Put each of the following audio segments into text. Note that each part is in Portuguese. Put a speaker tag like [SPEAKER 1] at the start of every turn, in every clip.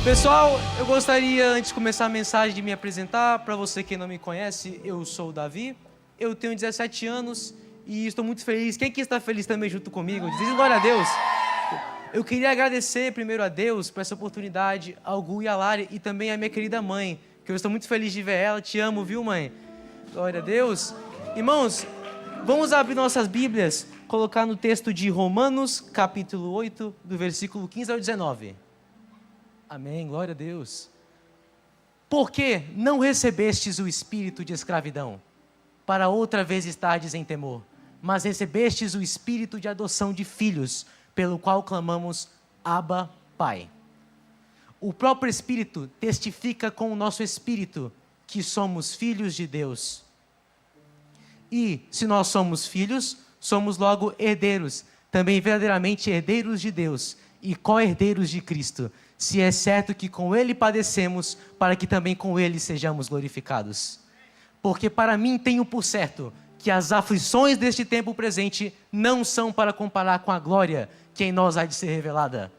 [SPEAKER 1] Pessoal, eu gostaria, antes de começar a mensagem, de me apresentar. Para você que não me conhece, eu sou o Davi, eu tenho 17 anos e estou muito feliz. Quem aqui está feliz também junto comigo? Dizem glória a Deus. Eu queria agradecer primeiro a Deus por essa oportunidade, ao Gu e a Lari e também a minha querida mãe, que eu estou muito feliz de ver ela. Te amo, viu, mãe? Glória a Deus. Irmãos, vamos abrir nossas Bíblias, colocar no texto de Romanos, capítulo 8, do versículo 15 ao 19. Amém, glória a Deus. Porque não recebestes o espírito de escravidão, para outra vez estardes em temor, mas recebestes o espírito de adoção de filhos, pelo qual clamamos, Abba, Pai. O próprio Espírito testifica com o nosso espírito que somos filhos de Deus. E, se nós somos filhos, somos logo herdeiros, também verdadeiramente herdeiros de Deus e co-herdeiros de Cristo, se é certo que com Ele padecemos, para que também com Ele sejamos glorificados. Porque para mim tenho por certo que as aflições deste tempo presente não são para comparar com a glória que em nós há de ser revelada.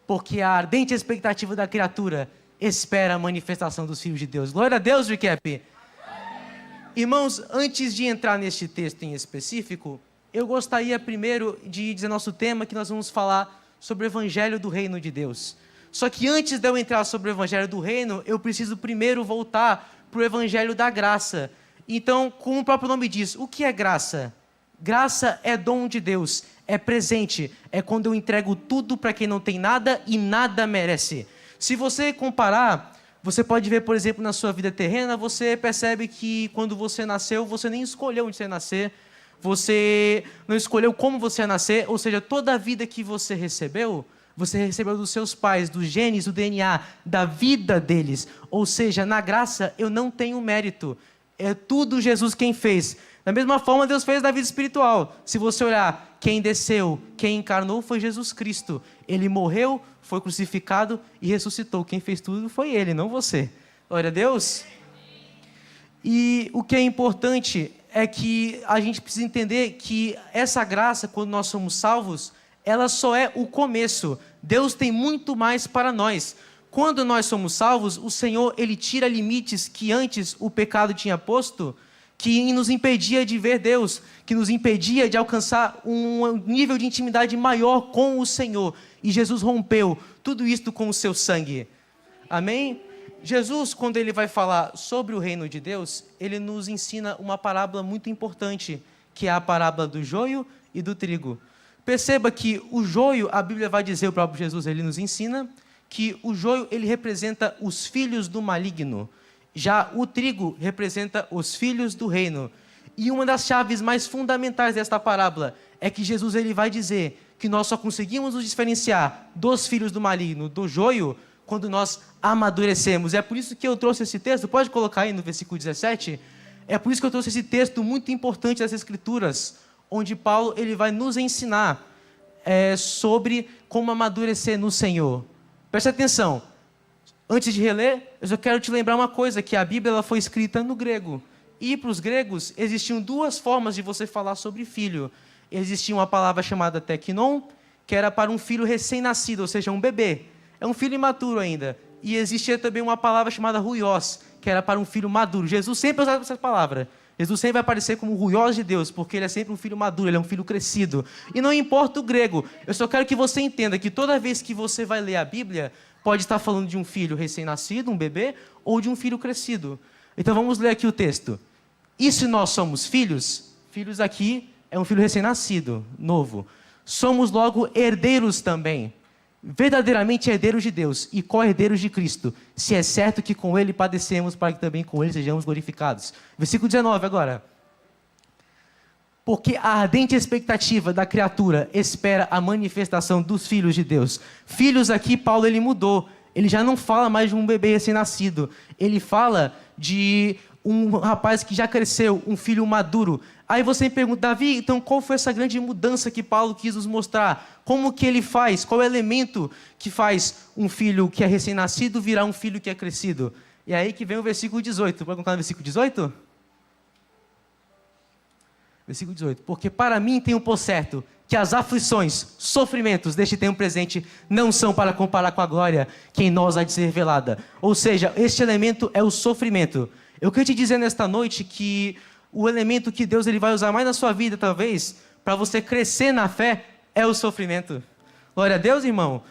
[SPEAKER 1] Porque a ardente expectativa da criatura espera a manifestação dos filhos de Deus. Glória a Deus, Recap. Irmãos, antes de entrar neste texto em específico, eu gostaria primeiro de dizer nosso tema, que nós vamos falar sobre o Evangelho do Reino de Deus. Só que antes de eu entrar sobre o Evangelho do Reino, eu preciso primeiro voltar para o Evangelho da Graça. Então, como o próprio nome diz, o que é graça? Graça é dom de Deus, é presente, é quando eu entrego tudo para quem não tem nada e nada merece. Se você comparar, você pode ver, por exemplo, na sua vida terrena, você percebe que quando você nasceu, você nem escolheu onde você ia nascer, você não escolheu como você ia nascer, ou seja, toda a vida que você recebeu dos seus pais, dos genes, do DNA, da vida deles. Ou seja, na graça eu não tenho mérito, é tudo Jesus quem fez. Da mesma forma Deus fez na vida espiritual. Se você olhar, quem desceu, quem encarnou foi Jesus Cristo. Ele morreu, foi crucificado e ressuscitou. Quem fez tudo foi Ele, não você. Glória a Deus. E o que é importante é que a gente precisa entender que essa graça, quando nós somos salvos, ela só é o começo. Deus tem muito mais para nós. Quando nós somos salvos, o Senhor, Ele tira limites que antes o pecado tinha posto, que nos impedia de ver Deus, que nos impedia de alcançar um nível de intimidade maior com o Senhor. E Jesus rompeu tudo isto com o seu sangue. Amém? Jesus, quando Ele vai falar sobre o reino de Deus, Ele nos ensina uma parábola muito importante, que é a parábola do joio e do trigo. Perceba que o joio, a Bíblia vai dizer, o próprio Jesus, Ele nos ensina, que o joio, ele representa os filhos do maligno. Já o trigo representa os filhos do reino. E uma das chaves mais fundamentais desta parábola é que Jesus, ele vai dizer que nós só conseguimos nos diferenciar dos filhos do maligno, do joio, quando nós amadurecemos. É por isso que eu trouxe esse texto, pode colocar aí no versículo 17? É por isso que eu trouxe esse texto muito importante das Escrituras, onde Paulo, ele vai nos ensinar sobre como amadurecer no Senhor. Preste atenção. Antes de reler, eu só quero te lembrar uma coisa, que a Bíblia ela foi escrita no grego. E para os gregos, existiam duas formas de você falar sobre filho. Existia uma palavra chamada teknon, que era para um filho recém-nascido, ou seja, um bebê. É um filho imaturo ainda. E existia também uma palavra chamada ruios, que era para um filho maduro. Jesus sempre usava essa palavra. Jesus sempre vai aparecer como o ruios de Deus, porque Ele é sempre um filho maduro, Ele é um filho crescido. E não importa o grego, eu só quero que você entenda que toda vez que você vai ler a Bíblia, pode estar falando de um filho recém-nascido, um bebê, ou de um filho crescido. Então vamos ler aqui o texto. E se nós somos filhos, filhos aqui é um filho recém-nascido, novo. Somos logo herdeiros também, verdadeiramente herdeiros de Deus e co-herdeiros de Cristo, se é certo que com Ele padecemos, para que também com Ele sejamos glorificados. Versículo 19 agora. Porque a ardente expectativa da criatura espera a manifestação dos filhos de Deus. Filhos aqui, Paulo, ele mudou. Ele já não fala mais de um bebê recém-nascido. Ele fala de um rapaz que já cresceu, um filho maduro. Aí você me pergunta, Davi, então qual foi essa grande mudança que Paulo quis nos mostrar? Como que ele faz? Qual é o elemento que faz um filho que é recém-nascido virar um filho que é crescido? E aí que vem o versículo 18. Pode colocar no versículo 18? Versículo 18. Porque para mim tenho por certo que as aflições, sofrimentos deste tempo presente não são para comparar com a glória que em nós há de ser revelada. Ou seja, este elemento é o sofrimento. Eu quero te dizer nesta noite que o elemento que Deus ele vai usar mais na sua vida, talvez, para você crescer na fé, é o sofrimento. Glória a Deus, irmão.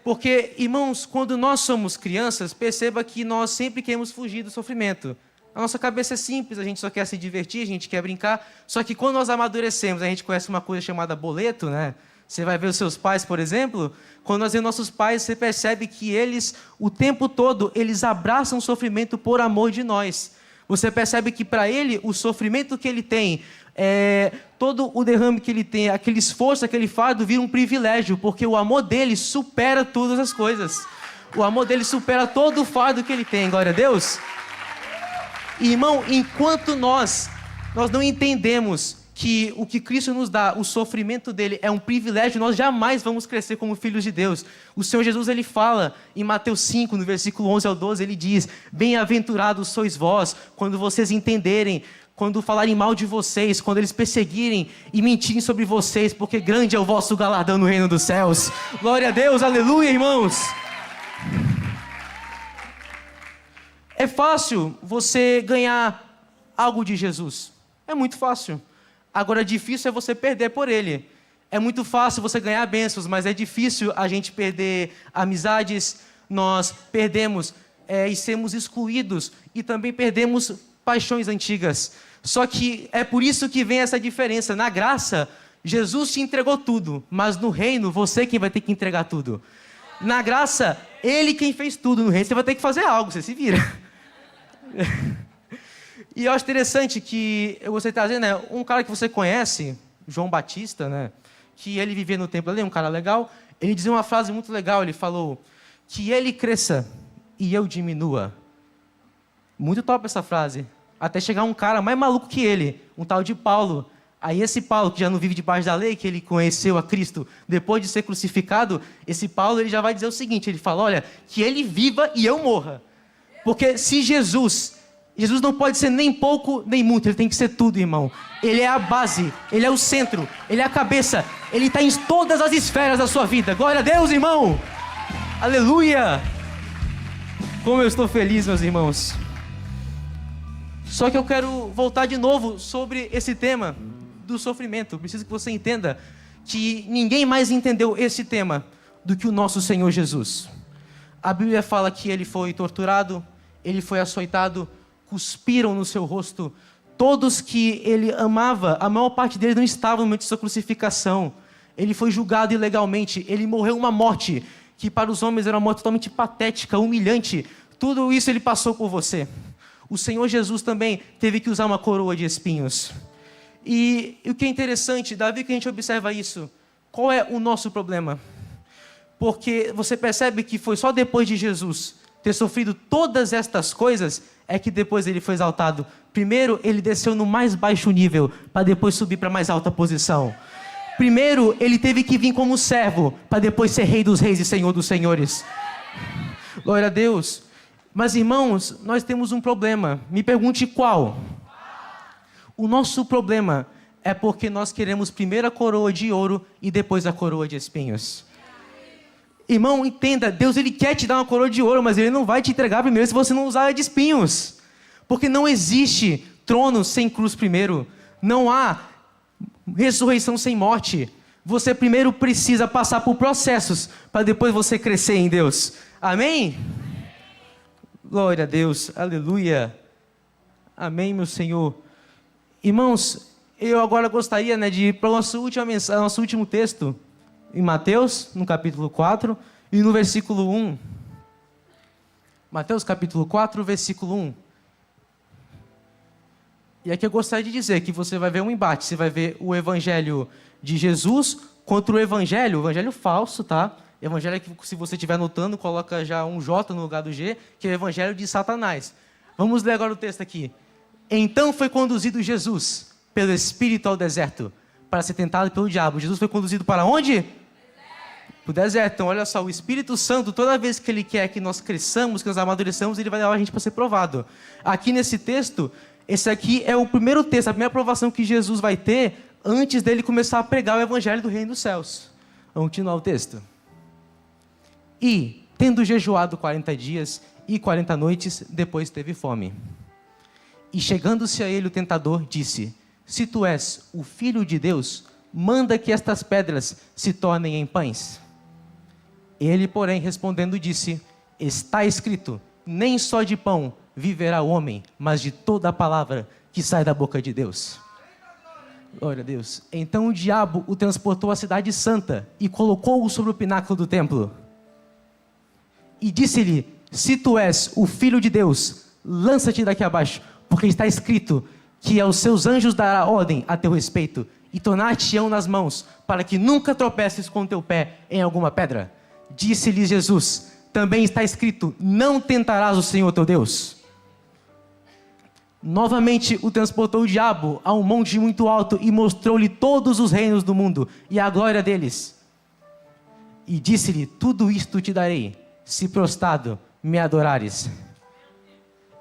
[SPEAKER 1] Porque, irmãos, quando nós somos crianças, perceba que nós sempre queremos fugir do sofrimento. A nossa cabeça é simples, a gente só quer se divertir, a gente quer brincar. Só que quando nós amadurecemos, a gente conhece uma coisa chamada boleto, né? Você vai ver os seus pais, por exemplo. Quando nós vemos nossos pais, você percebe que eles, o tempo todo, eles abraçam o sofrimento por amor de nós. Você percebe que para ele, o sofrimento que ele tem, todo o derrame que ele tem, aquele esforço, aquele fardo, vira um privilégio, porque o amor dele supera todas as coisas. O amor dele supera todo o fardo que ele tem, glória a Deus. Irmão, enquanto nós não entendemos que o que Cristo nos dá, o sofrimento dele é um privilégio, nós jamais vamos crescer como filhos de Deus. O Senhor Jesus, ele fala em Mateus 5, no versículo 11 ao 12, ele diz: bem-aventurados sois vós, quando vocês entenderem, quando falarem mal de vocês, quando eles perseguirem e mentirem sobre vocês, porque grande é o vosso galardão no reino dos céus. Glória a Deus, aleluia, irmãos. É fácil você ganhar algo de Jesus. É muito fácil. Agora, difícil é você perder por ele. É muito fácil você ganhar bênçãos, mas é difícil a gente perder amizades. Nós perdemos e sermos excluídos. E também perdemos paixões antigas. Só que é por isso que vem essa diferença. Na graça, Jesus te entregou tudo. Mas no reino, você quem vai ter que entregar tudo. Na graça, ele quem fez tudo. No reino, você vai ter que fazer algo, você se vira. E eu acho interessante que você trazer, né, um cara que você conhece, João Batista, né, que ele vivia no templo ali, um cara legal. Ele dizia uma frase muito legal, ele falou: que ele cresça e eu diminua. Muito top essa frase. Até chegar um cara mais maluco que ele, um tal de Paulo. Aí esse Paulo, que já não vive debaixo da lei, que ele conheceu a Cristo depois de ser crucificado, esse Paulo ele já vai dizer o seguinte, ele fala: olha, que ele viva e eu morra. Porque se Jesus não pode ser nem pouco nem muito, ele tem que ser tudo, irmão. Ele é a base, ele é o centro, ele é a cabeça, ele está em todas as esferas da sua vida. Glória a Deus, irmão! Aleluia! Como eu estou feliz, meus irmãos. Só que eu quero voltar de novo sobre esse tema do sofrimento. Eu preciso que você entenda que ninguém mais entendeu esse tema do que o nosso Senhor Jesus. A Bíblia fala que ele foi torturado, ele foi açoitado, cuspiram no seu rosto. Todos que ele amava, a maior parte deles não estavam no momento de sua crucificação. Ele foi julgado ilegalmente, ele morreu uma morte que para os homens era uma morte totalmente patética, humilhante. Tudo isso ele passou por você. O Senhor Jesus também teve que usar uma coroa de espinhos. E o que é interessante, Davi, que a gente observa isso, qual é o nosso problema? Porque você percebe que foi só depois de Jesus ter sofrido todas estas coisas, é que depois ele foi exaltado. Primeiro, ele desceu no mais baixo nível, para depois subir para a mais alta posição. Primeiro, ele teve que vir como servo, para depois ser rei dos reis e senhor dos senhores. Glória a Deus. Mas, irmãos, nós temos um problema. Me pergunte qual? O nosso problema é porque nós queremos primeiro a coroa de ouro e depois a coroa de espinhos. Irmão, entenda, Deus ele quer te dar uma coroa de ouro, mas ele não vai te entregar primeiro se você não usar a de espinhos. Porque não existe trono sem cruz primeiro. Não há ressurreição sem morte. Você primeiro precisa passar por processos para depois você crescer em Deus. Amém? Glória a Deus, aleluia. Amém, meu Senhor. Irmãos, eu agora gostaria, né, de ir para o nosso último texto, em Mateus, no capítulo 4, e no versículo 1. Mateus, capítulo 4, versículo 1. E aqui eu gostaria de dizer que você vai ver um embate. Você vai ver o evangelho de Jesus contra o evangelho falso, tá? Evangelho que, se você estiver anotando, coloca já um J no lugar do G, que é o evangelho de Satanás. Vamos ler agora o texto aqui. Então foi conduzido Jesus pelo Espírito ao deserto, para ser tentado pelo diabo. Jesus foi conduzido para onde? Para o deserto. Então, olha só, o Espírito Santo, toda vez que ele quer que nós cresçamos, que nós amadureçamos, ele vai levar a gente para ser provado. Aqui nesse texto, esse aqui é o primeiro texto, a primeira provação que Jesus vai ter antes dele começar a pregar o evangelho do reino dos céus. Vamos continuar o texto. E, tendo jejuado 40 dias e 40 noites, depois teve fome. E chegando-se a ele o tentador, disse: se tu és o Filho de Deus, manda que estas pedras se tornem em pães. Ele, porém, respondendo, disse: está escrito, nem só de pão viverá o homem, mas de toda a palavra que sai da boca de Deus. Glória a Deus. Então o diabo o transportou à cidade santa e colocou-o sobre o pináculo do templo. E disse-lhe: se tu és o Filho de Deus, lança-te daqui abaixo, porque está escrito que aos seus anjos dará ordem a teu respeito, e tornar-te-ão nas mãos, para que nunca tropeces com teu pé em alguma pedra. Disse-lhe Jesus: também está escrito, não tentarás o Senhor teu Deus. Novamente o transportou o diabo a um monte muito alto e mostrou-lhe todos os reinos do mundo e a glória deles. E disse-lhe: tudo isto te darei, se prostrado me adorares.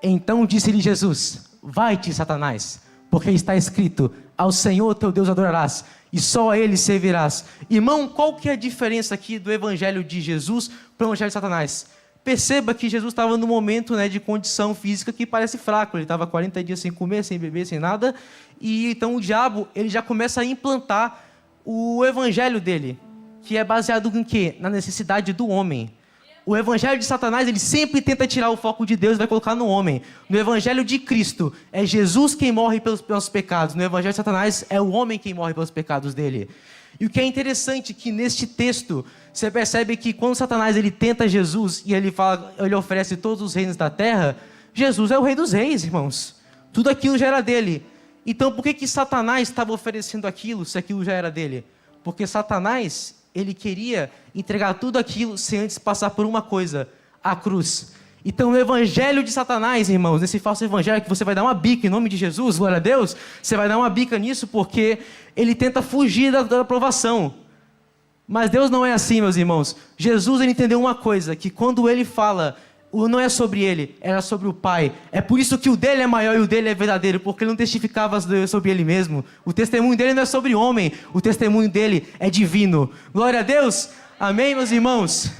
[SPEAKER 1] Então disse-lhe Jesus: vai-te, Satanás, porque está escrito, ao Senhor teu Deus adorarás, e só a Ele servirás. Irmão, qual que é a diferença aqui do evangelho de Jesus para o evangelho de Satanás? Perceba que Jesus estava num momento, de condição física que parece fraco. Ele estava 40 dias sem comer, sem beber, sem nada. E então o diabo ele já começa a implantar o evangelho dele, que é baseado em quê? Na necessidade do homem. O evangelho de Satanás, ele sempre tenta tirar o foco de Deus e vai colocar no homem. No evangelho de Cristo, é Jesus quem morre pelos nossos pecados. No evangelho de Satanás, é o homem quem morre pelos pecados dele. E o que é interessante é que neste texto, você percebe que quando Satanás ele tenta Jesus e ele oferece todos os reinos da terra, Jesus é o rei dos reis, irmãos. Tudo aquilo já era dele. Então por que Satanás estava oferecendo aquilo, se aquilo já era dele? Porque Satanás, ele queria entregar tudo aquilo sem antes passar por uma coisa, a cruz. Então no evangelho de Satanás, irmãos, nesse falso evangelho que você vai dar uma bica em nome de Jesus, glória a Deus, você vai dar uma bica nisso porque ele tenta fugir da aprovação. Mas Deus não é assim, meus irmãos. Jesus ele entendeu uma coisa, que quando ele fala, não é sobre ele, era sobre o Pai. É por isso que o dele é maior e o dele é verdadeiro, porque ele não testificava sobre ele mesmo. O testemunho dele não é sobre o homem, o testemunho dele é divino. Glória a Deus. Amém, meus irmãos?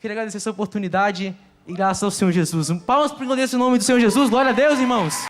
[SPEAKER 1] Queria agradecer essa oportunidade e graças ao Senhor Jesus. Palmas para o nome do Senhor Jesus. Glória a Deus, irmãos.